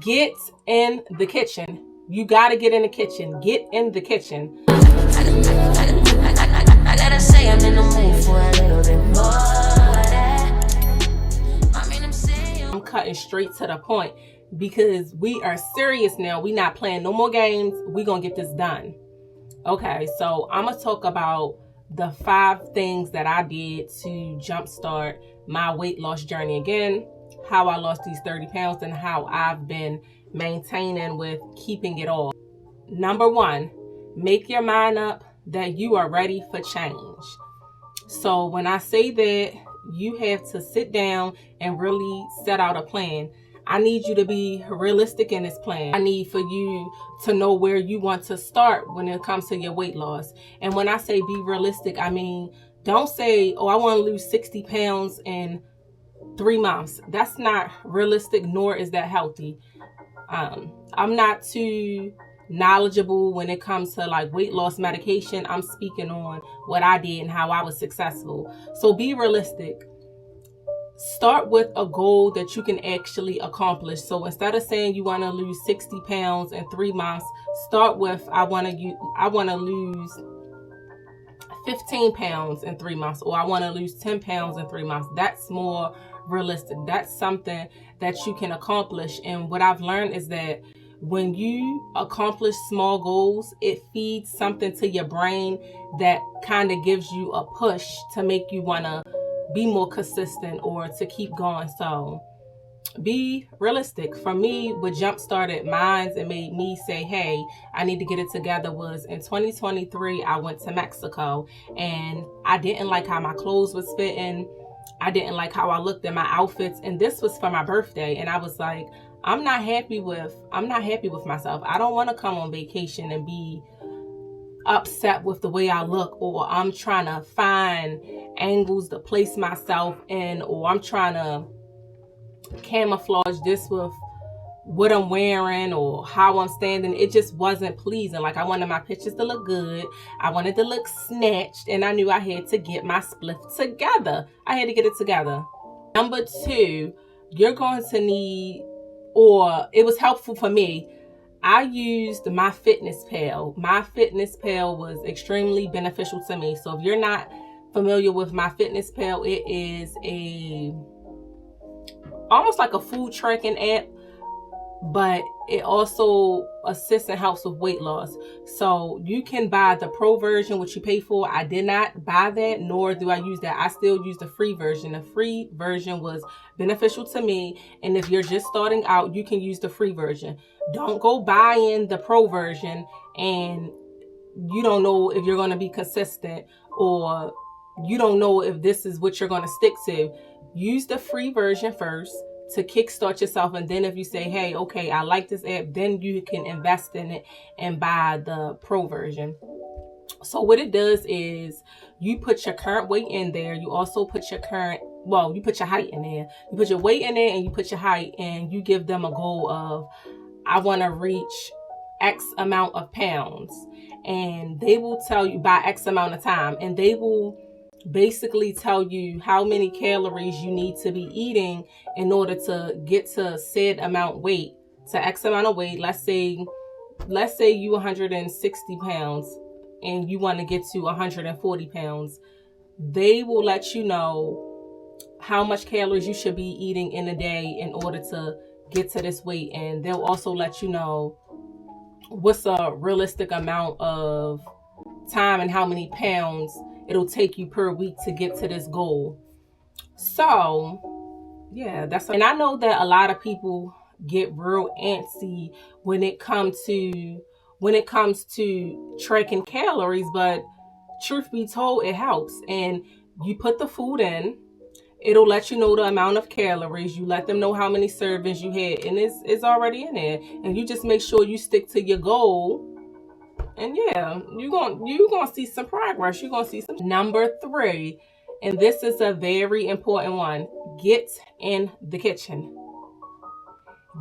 Get in the kitchen. You gotta get in the kitchen. Get in the kitchen. I gotta say I'm in the mood for a little bit more of that. I'm cutting straight to the point because we are serious now. We not playing no more games. We gonna get this done. Okay, so I'm gonna talk about the 5 things that I did to jumpstart my weight loss journey again, how I lost these 30 pounds, and how I've been maintaining with keeping it off. Number 1, make your mind up that you are ready for change. So when I say that, you have to sit down and really set out a plan. I need you to be realistic in this plan. I need for you to know where you want to start when it comes to your weight loss. And when I say be realistic, I mean, don't say, oh, I want to lose 60 pounds in 3 months. That's not realistic, nor is that healthy. I'm not too knowledgeable when it comes to like weight loss medication. I'm speaking on what I did and how I was successful. So be realistic. Start with a goal that you can actually accomplish. So instead of saying you want to lose 60 pounds in 3 months, start with I want to lose 15 pounds in 3 months, or I want to lose 10 pounds in 3 months. That's more realistic. That's something that you can accomplish. And what I've learned is that when you accomplish small goals, it feeds something to your brain that kind of gives you a push to make you want to be more consistent or to keep going. So be realistic. For me, what jump started mine and made me say, hey, I need to get it together was in 2023, I went to Mexico and I didn't like how my clothes was fitting. I didn't like how I looked in my outfits. And this was for my birthday. And I was like, I'm not happy with myself. I don't want to come on vacation and be upset with the way I look, or I'm trying to find angles to place myself in, or I'm trying to camouflage this with what I'm wearing or how I'm standing. It just wasn't pleasing. Like, I wanted my pictures to look good. I wanted to look snatched, and I knew I had to get my spliff together. I had to get it together. Number 2, you're going to need, or it was helpful for me, I used MyFitnessPal. MyFitnessPal was extremely beneficial to me. So if you're not familiar with MyFitnessPal, it is almost like a food tracking app, but it also assists and helps with weight loss. So you can buy the pro version, which you pay for. I did not buy that, nor do I use that. I still use the free version. The free version was beneficial to me. And if you're just starting out, you can use the free version. Don't go buying the pro version and you don't know if you're going to be consistent, or you don't know if this is what you're going to stick to. Use the free version first to kickstart yourself, and then if you say, hey, okay, I like this app, then you can invest in it and buy the pro version. So what it does is you put your current weight in there. You also put your you put your height in there. You put your weight in there and you put your height, and you give them a goal of, I want to reach X amount of pounds, and they will tell you by X amount of time, and they will basically tell you how many calories you need to be eating in order to get to said amount weight, to X amount of weight. Let's say you 160 pounds and you want to get to 140 pounds. They will let you know how much calories you should be eating in a day in order to get to this weight. And they'll also let you know what's a realistic amount of time and how many pounds it'll take you per week to get to this goal. So yeah, and I know that a lot of people get real antsy when it comes to tracking calories, but truth be told, it helps. And you put the food in, it'll let you know the amount of calories. You let them know how many servings you had, and it's already in there. And you just make sure you stick to your goal. And yeah, you're gonna see some progress. You're gonna see some. Number 3, and this is a very important one. Get in the kitchen.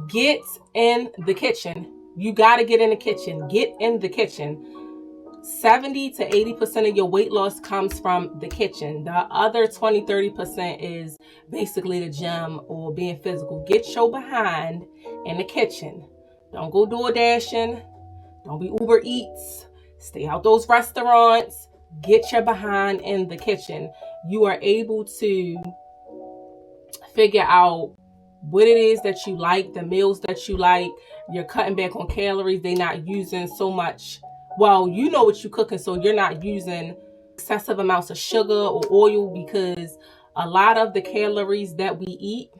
Get in the kitchen. You gotta get in the kitchen. Get in the kitchen. 70 to 80% of your weight loss comes from the kitchen. The other 20-30% is basically the gym or being physical. Get your behind in the kitchen. Don't go door dashing. Don't be Uber Eats. Stay out those restaurants. Get your behind in the kitchen. You are able to figure out what it is that you like, the meals that you like. You're cutting back on calories. They're not using so much. Well, you know what you're cooking, so you're not using excessive amounts of sugar or oil, because a lot of the calories that we eat,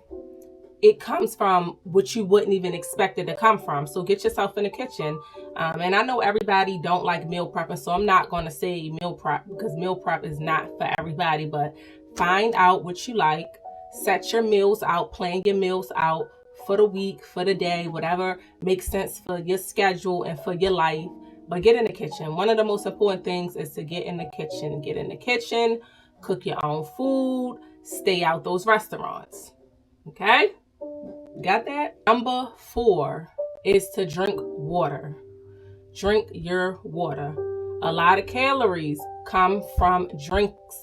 it comes from what you wouldn't even expect it to come from. So get yourself in the kitchen. And I know everybody don't like meal prepping, so I'm not going to say meal prep, because meal prep is not for everybody. But find out what you like. Set your meals out. Plan your meals out for the week, for the day, whatever makes sense for your schedule and for your life. But get in the kitchen. One of the most important things is to get in the kitchen. Get in the kitchen. Cook your own food. Stay out those restaurants. Okay? Got that? Number 4 is to drink water. Drink your water. A lot of calories come from drinks.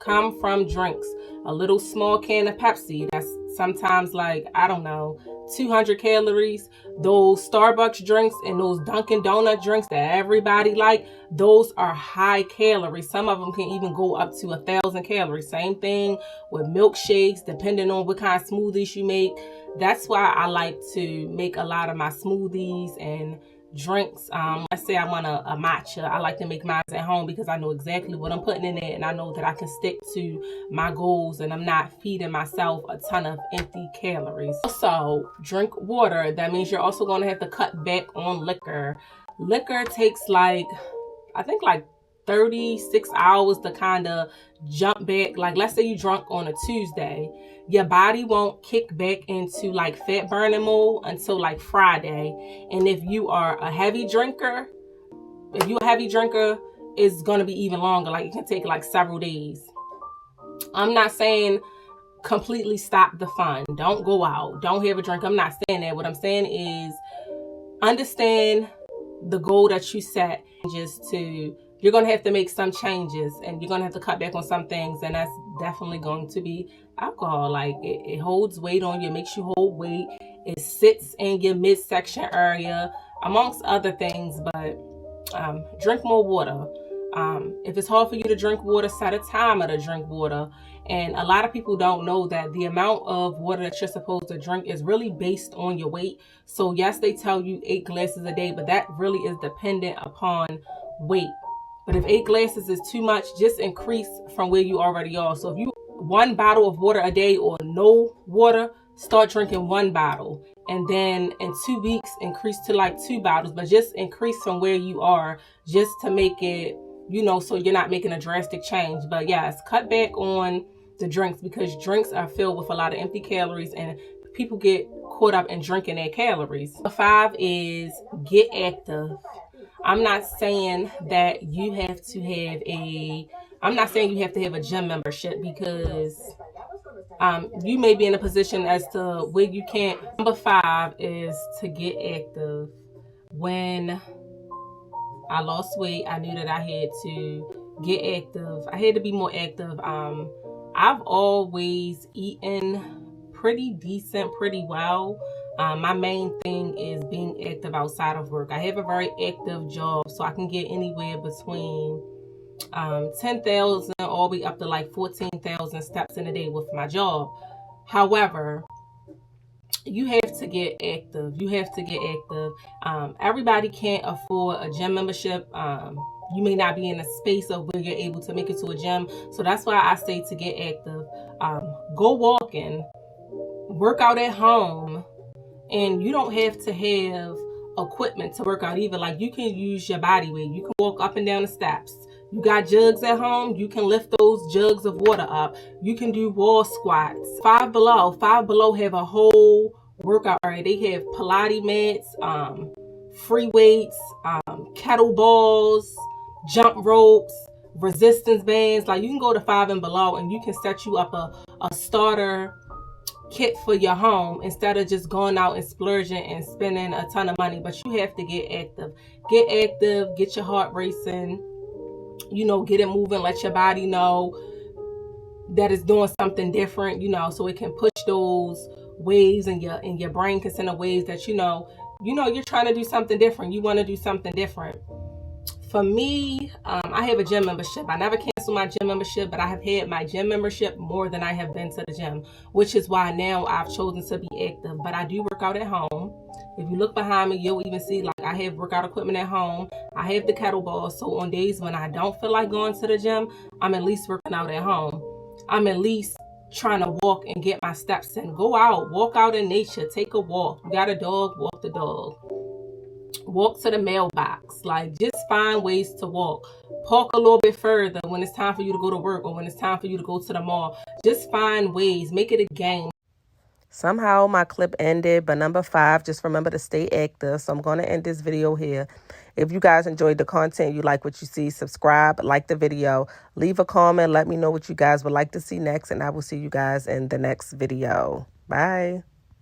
A little small can of Pepsi, that's sometimes like, I don't know, 200 calories. Those Starbucks drinks and those Dunkin' Donut drinks that everybody like, those are high calories. Some of them can even go up to 1,000 calories. Same thing with milkshakes, depending on what kind of smoothies you make. That's why I like to make a lot of my smoothies and drinks. Let's say I want a matcha. I like to make mine at home because I know exactly what I'm putting in it, and I know that I can stick to my goals and I'm not feeding myself a ton of empty calories. Also, drink water. That means you're also going to have to cut back on liquor. Liquor takes I think 36 hours to kind of jump back. Like, let's say you drunk on a Tuesday, your body won't kick back into fat burning mode until Friday. And if you are a heavy drinker, it's going to be even longer. It can take several days. I'm not saying completely stop the fun. Don't go out. Don't have a drink. I'm not saying that. What I'm saying is understand the goal that you set. You're going to have to make some changes, and you're going to have to cut back on some things, and that's definitely going to be alcohol. It holds weight on you, makes you hold weight. It sits in your midsection area, amongst other things. But drink more water. If it's hard for you to drink water, set a timer to drink water. And a lot of people don't know that the amount of water that you're supposed to drink is really based on your weight. So yes, they tell you 8 glasses a day, but that really is dependent upon weight. But if 8 glasses is too much, just increase from where you already are. So if you 1 bottle of water a day or no water, start drinking 1 bottle. And then in 2 weeks, increase to 2 bottles. But just increase from where you are, just to make it, so you're not making a drastic change. But yes, cut back on the drinks, because drinks are filled with a lot of empty calories, and people get caught up in drinking their calories. Number 5 is get active. I'm not saying that you have to have a gym membership, because you may be in a position as to where you can't. Number 5 is to get active. When I lost weight, I knew that I had to get active. I had to be more active. I've always eaten pretty decent, pretty well. My main thing is being active outside of work. I have a very active job, so I can get anywhere between 10,000 all the way up to 14,000 steps in a day with my job. However, you have to get active. Everybody can't afford a gym membership. You may not be in a space of where you're able to make it to a gym. So that's why I say to get active. Go walking, work out at home. And you don't have to have equipment to work out either. You can use your body weight. You can walk up and down the steps. You got jugs at home, you can lift those jugs of water up. You can do wall squats. Five Below have a whole workout area. They have Pilates mats, free weights, kettlebells, jump ropes, resistance bands. You can go to Five Below and you can set you up a starter kit for your home instead of just going out and splurging and spending a ton of money. But you have to get active. Get your heart racing. get it moving, let your body know that it's doing something different, so it can push those waves, and your brain can send a waves that you're trying to do something different. You want to do something different. For me, I have a gym membership. I never canceled my gym membership, but I have had my gym membership more than I have been to the gym, which is why now I've chosen to be active. But I do work out at home. If you look behind me, you'll even see like I have workout equipment at home. I have the kettlebell. So on days when I don't feel like going to the gym, I'm at least working out at home. I'm at least trying to walk and get my steps in. Go out, walk out in nature, take a walk. You got a dog, walk the dog. Walk to the mailbox. Like, just find ways to walk. Park a little bit further when it's time for you to go to work, or when it's time for you to go to the mall. Just find ways. Make it a game. Somehow my clip ended, but number 5, just remember to stay active. So I'm going to end this video here. If you guys enjoyed the content, you like what you see, subscribe, like the video, leave a comment, let me know what you guys would like to see next, and I will see you guys in the next video. Bye.